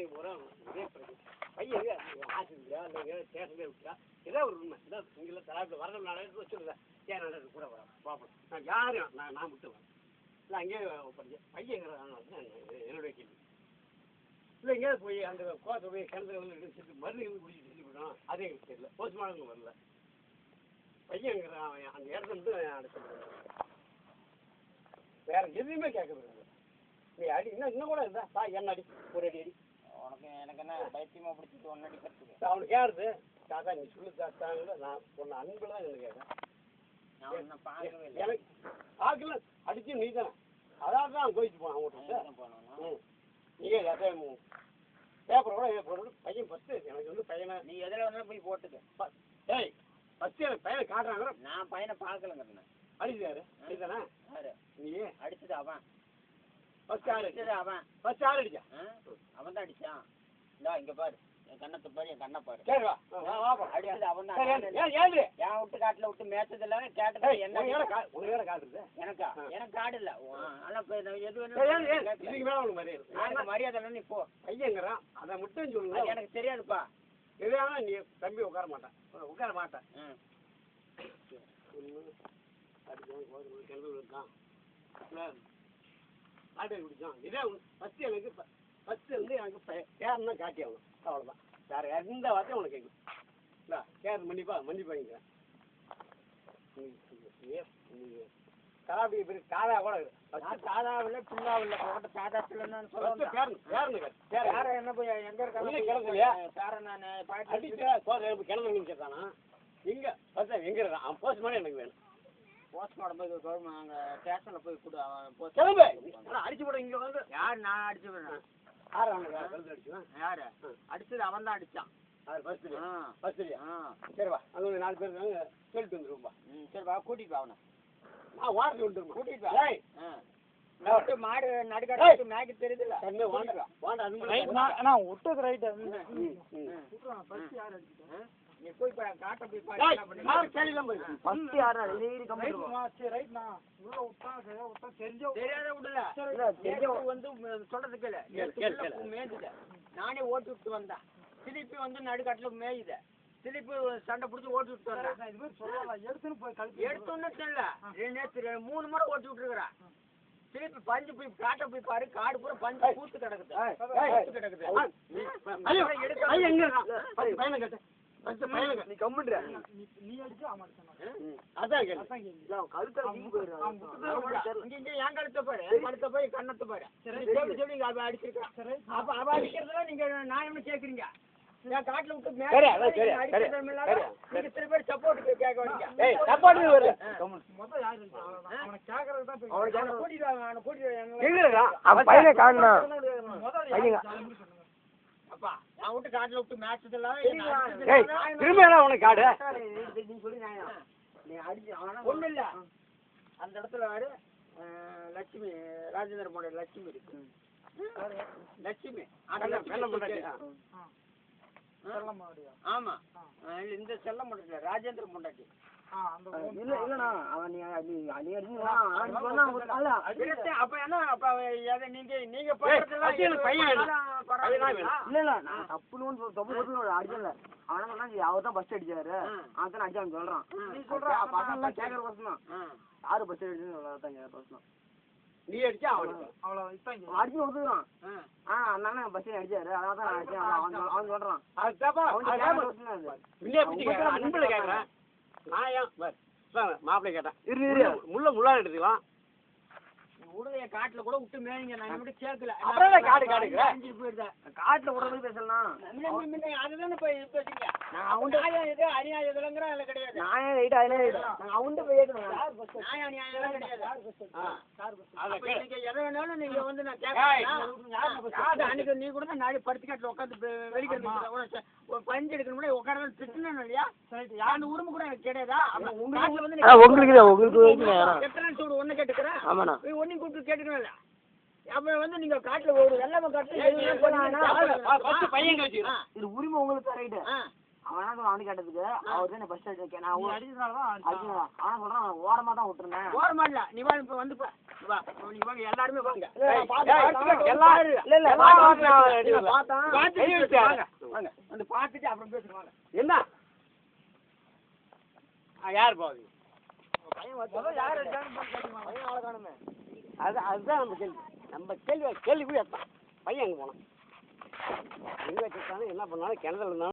அன்னைக்கு பூரா இதே பிரச்சனை. பையன் ஆசிரியா இல்லை ஸ்டேஷன்லேயே விட்டா ஏதாவது ஒரு உண்மை இதான் இங்கே தலைப்பில் வரணும் நடந்து வச்சுருந்தேன் ஏன் நடந்து கூட வரேன் பார்ப்போம். நான் யாரும் நான் விட்டு வரேன் இல்லை அங்கேயே படித்தேன். பையங்கிறதான என்னுடைய கேள்வி இல்லை எங்கேயாவது போய் அந்த கோத்தை போய் கிணத்துல வந்து மருந்து குடிச்சு செஞ்சு விடணும் அதே எங்களுக்கு தெரியல. போஸ்ட்மார்ட்டம் வரல. பையங்கிற அவன் அந்த இடத்துல வந்து அடைச்சிருக்காங்க. வேற எதுவுமே கேட்க முடியாது. நீ அடி இன்னும் கூட இருந்தா பா என்ன அடி ஒரு அடி உனக்கு எனக்கு என்ன பைத்தியமா பிடிச்சிட்டு ஒன்று அடிக்கிறதுக்கு அவனுக்கு கேட்குது. தாத்தா நீ சொல்லு தாத்தாங்க நான் உன்னை அன்பில் தான் எனக்கு கேட்குறேன். எனக்கு பார்க்கல அடிச்சு நீ தானே அதாவது தான் கோயிச்சு போனான் அவங்ககிட்ட. நீங்கள் பேப்பர் கூட போட்டு பையன் ஃபஸ்ட்டு எனக்கு வந்து பையனை நீ எதில் வந்தாலும் போய் போட்டுக்க. ஏய் ஃபஸ்ட்டு எனக்கு பையனை காட்டுறாங்க. நான் பையனை பார்க்கலங்கிறேன். அடிச்சாரு அடித்தானே நீ அடிச்சது அவன் ஃபஸ்ட் யார் அடிச்சது அவன் ஃபஸ்ட் யார் அடிச்சான் அவன் தான் அடிச்சான். இந்தா இங்கே பாரு என் கண்ணத்தை பாரு என் கண்ணை பாரு. சரி வா அடிச்சது அவன் தான். ஏன் விட்டு காட்டில் விட்டு மேய்ச்சது இல்லை கேட்டது என்ன உனக்கு காட்டுறது எனக்கா எனக்கு காடு இல்லை. ஆனால் எது வேணும் மரியாதை மரியாதை இல்லைன்னு இப்போ பையங்கிறான் அதை மட்டும் சொல்லுங்க. எனக்கு தெரியாதுப்பா எதுனா நீ தம்பி உட்கார மாட்டேன். கிணறு இருக்கான் ஆட்டை குடிச்சான். இதே ஃபஸ்ட்டு எனக்கு ஃபஸ்ட்டு வந்து எனக்கு பேரன்னா காட்டி ஆகணும் அவ்வளோதான். வேறு எந்த வார்த்தையும் உனக்கு கேட்கும் இல்லை கேர் மன்னிப்பாங்க. கலாபி இப்படி காதா கூட காதாவில் பின்னாவில் போட்ட காதா பிள்ளைன்னு சொல்ல பேர என்ன போய் எங்கே இருக்காங்க கிடக்குலையா பேர நான் அடிச்சு கிணறு கேட்டானா இங்கே பார்த்தா எங்கே இருக்கான் அவன் போஸ்ட் மாதிரி எனக்கு வேணும். போஸ்ட்மார்ட்டம் போய் அங்கே ஸ்டேஷனில் போய் கொடு அவன் அடிச்சு போட இங்கே வந்து யார் நான் அடிச்சு விடுறேன். யார் அவனுக்கு கழுத்து அடிச்சுவேன் யார் அடிச்சது அவன் தான் அடித்தான். அது ஃபஸ்ட்டு சரிப்பா அங்கே ஒரு 4 பேர் இருக்காங்க சொல்லிட்டு வந்துருப்பா. சரிப்பா கூட்டிட்டு அவனை நான் வாரத்துக்கு வந்துருமா கூட்டிட்டு மாடு நடுக்காட்டு மேய்க்க தெரியுதுல்ல விட்டது ரைட்டு. நீ போய் காட்ட போய் வந்து சொல்றதுக்கு மேய்ஞ்சுட்ட நானே ஓட்டு விட்டு வந்தேன். திருப்பி வந்து நடுக்காட்டுல மேயுத திருப்பி சண்டை பிடிச்சி ஓட்டு விட்டு வந்தேன். எடுத்தோன்னு தெரியல நேற்று 3 முறை ஓட்டி விட்டுருக்குறேன். திருப்பி பஞ்சு போய் காட்ட போய் பாரு காடு பூரா பஞ்சு பூத்து கிடக்குது. நீ கம்முன்ற நீ அடிச்சு அதான் என் கழுத்த பாரு கழுத்த போய் கண்ணத்தை பாரு சொல்லி அவ அடிச்சிருக்கான். அப்ப அவ அடிக்கிறதுல நீங்க நான் என்ன கேட்குறீங்க நான் காட்டுல விட்டு இத்தனை பேர் சப்போர்ட் கேட்க அப்பா நான் விட்டு காட்டுல விட்டு மேட்சதெல்லாம் திரும்ப உனக்கு காடு சொல்லி நீ அடிச்சு ஒண்ணும் இல்ல அந்த இடத்துல வேறு லட்சுமி ராஜேந்திர மோடி லட்சுமி இருக்கு. லட்சுமி ஆமா இந்த செல்ல மாட்டேன் ராஜேந்திர முண்டாட்டி இல்லண்ணா அவன் அப்ப என்ன அப்ப நீங்க நீங்க இல்ல நான் தப்புன்னு அடிச்சல அவன அவர் தான் பஸ் அடிச்சாரு அவன் அடிச்சான்னு சொல்றான். நீ சொல்ற பசங்க கேட்கற பசங்க யாரு பஸ் அடிச்சுன்னு தான் கேட்கற பசங்க நீ அடிச்சா அடிச்சு ஒதுக்குறான். அண்ணா பஸ் அடிச்சாரு அதான் நான் அடிச்சேன் அவன் சொல்றான். அன்புல கேட்கறேன் நான் ஏன் மாப்பிள்ளை கேட்டேன் முள்ளா எடுத்துக்கலாம் உடைய காட்டுல கூட விட்டு மேய்ங்க நான் மட்டும் சேர்க்கல அப்புறம் காடு போயிருந்தேன் காட்டுல விடுறது பேசலாம் அதுதானே போய் பேசுங்க. நான் இது அநியாயம் இதுலங்கிற அதில் கிடையாது. நான் ரைட் அதில் நான் அவன்கிட்ட போய் அநியாயம் கிடையாது. எதை வேணாலும் நீங்க வந்து நான் கேட்க அன்னைக்கு நீ கூட நாளை படுத்து காட்டுல உட்காந்து வெளிக்கிறது பஞ்சு எடுக்கணும் உட்கார திட்டணும் இல்லையா அந்த உரிமை கூட எனக்கு கிடையாதா? உங்களுக்கு சூடு ஒண்ணு கேட்டுக்கிறேன் ஒன்னையும் கூப்பிட்டு கேட்டுக்கணும்ல. அப்ப வந்து நீங்க காட்டுல ஒரு வெள்ளாம காட்டுல பையன் இது உரிமை உங்களுக்கு ரைட்டு அவன் என்ன அவனு கேட்டதுக்கு அவர் தான் ஃபர்ஸ்ட் அடிச்சேன் நான் அவன் சொல்றான் ஓரமா தான் விட்டுருந்தேன். ஓரமா இல்ல நீ வா இப்ப வந்து வா நீ வாங்க எல்லாரும் வாங்க எல்லாரும் இல்ல வாங்க வந்து பாத்துட்டு அப்புறம் பேசுவாங்க. என்ன யார் போகுது பையன் வந்து யார் பையன் ஆள காணுமே. அதுதான் நம்ம கேள்வி கேள்வி போய் பையன் எங்க போனான் எங்க வச்சுட்டானு என்ன பண்ணாலும் கிணத்துல இருந்தாலும்